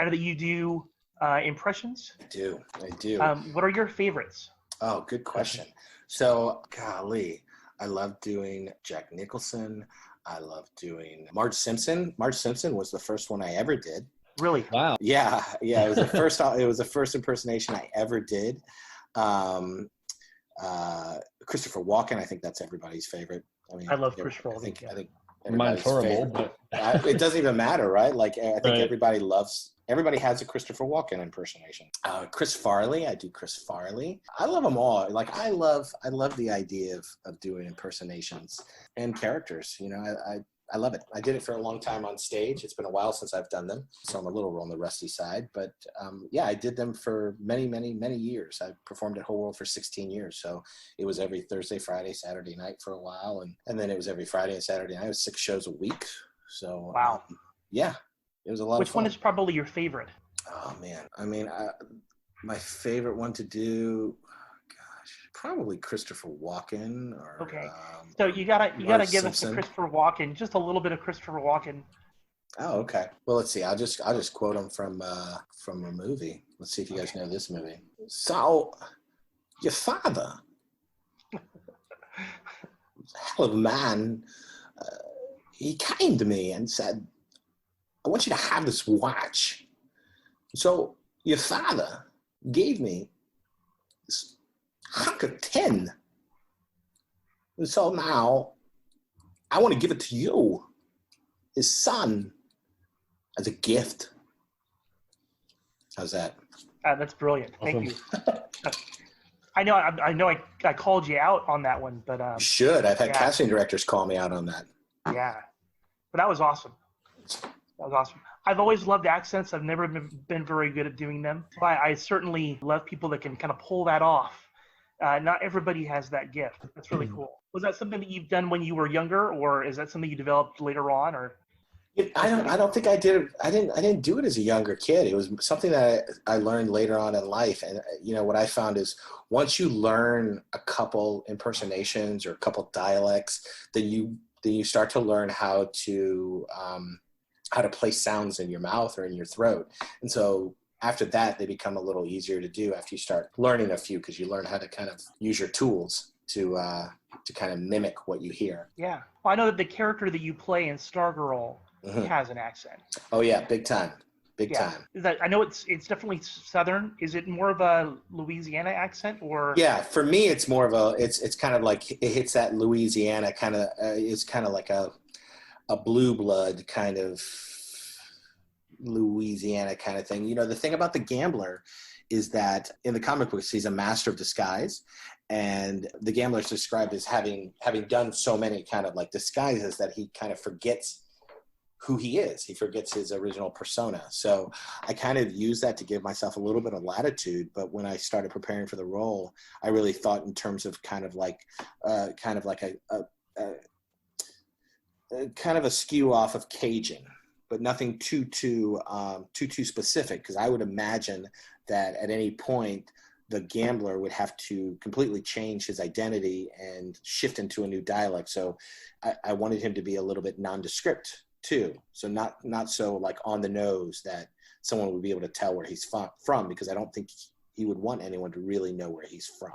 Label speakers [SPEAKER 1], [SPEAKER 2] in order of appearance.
[SPEAKER 1] I know that you do impressions.
[SPEAKER 2] I do.
[SPEAKER 1] What are your favorites?
[SPEAKER 2] Oh, good question. So, golly, I love doing Jack Nicholson. I love doing Marge Simpson. Marge Simpson was the first one I ever did.
[SPEAKER 1] Really?
[SPEAKER 3] Wow.
[SPEAKER 2] Yeah, it was the first. It was the first impersonation I ever did. Christopher Walken. I think that's everybody's favorite. I mean,
[SPEAKER 1] I love Christopher Walken.
[SPEAKER 2] I think
[SPEAKER 3] Mine's
[SPEAKER 2] everybody's
[SPEAKER 3] horrible,
[SPEAKER 2] favorite.
[SPEAKER 3] but
[SPEAKER 2] It doesn't even matter, right? Like I think
[SPEAKER 3] Right.
[SPEAKER 2] everybody has a Christopher Walken impersonation. Chris Farley. I do Chris Farley. I love them all. Like I love the idea of doing impersonations and characters. You know, I love it. I did it for a long time on stage. It's been a while since I've done them, so I'm a little on the rusty side. But yeah, I did them for many, many, many years. I performed at Whole World for 16 years. So it was every Thursday, Friday, Saturday night for a while. And then it was every Friday and Saturday night. It was 6 shows a week. So
[SPEAKER 1] Wow.
[SPEAKER 2] Yeah, it was a lot of
[SPEAKER 1] Which
[SPEAKER 2] fun.
[SPEAKER 1] one is probably your favorite?
[SPEAKER 2] Oh, man. I mean, my favorite one to do, gosh, probably Christopher Walken.
[SPEAKER 1] Okay. So you gotta give us a
[SPEAKER 2] Simpson.
[SPEAKER 1] Christopher Walken, just a little bit of Christopher Walken.
[SPEAKER 2] Oh, okay. Well, let's see. I'll just quote him from a movie. Let's see if you guys know this movie. So, your father, hell of a man, he came to me and said, I want you to have this watch. So your father gave me this hunk of tin. And so now I want to give it to you, his son, as a gift. How's that?
[SPEAKER 1] That's brilliant. Thank you. I know I called you out on that one, but
[SPEAKER 2] You should. I've had casting directors call me out on that.
[SPEAKER 1] Yeah. But that was awesome. I've always loved accents. I've never been very good at doing them. But I certainly love people that can kind of pull that off. Not everybody has that gift. That's really cool. Was that something that you've done when you were younger, or is that something you developed later on? Or
[SPEAKER 2] I don't think I did. I didn't do it as a younger kid. It was something that I learned later on in life. And you know what I found is once you learn a couple impersonations or a couple dialects, then you start to learn how to place sounds in your mouth or in your throat. And so after that, they become a little easier to do after you start learning a few, because you learn how to kind of use your tools to kind of mimic what you hear.
[SPEAKER 1] Yeah. Well, I know that the character that you play in Stargirl has an accent.
[SPEAKER 2] Oh yeah, big time. Big time.
[SPEAKER 1] Is that, I know it's definitely Southern. Is it more of a Louisiana accent, or?
[SPEAKER 2] Yeah, for me, it's more of it's kind of like it hits that Louisiana kind of. It's kind of like a blue blood kind of Louisiana kind of thing. You know, the thing about the Gambler is that in the comic books, he's a master of disguise, and the Gambler is described as having done so many kind of like disguises that he kind of forgets who he is. He forgets his original persona. So I kind of use that to give myself a little bit of latitude. But when I started preparing for the role, I really thought in terms of kind of like a kind of a skew off of Cajun, but nothing too specific, because I would imagine that at any point the Gambler would have to completely change his identity and shift into a new dialect. So I wanted him to be a little bit nondescript too. So not so like on the nose that someone would be able to tell where he's from, because I don't think he would want anyone to really know where he's from.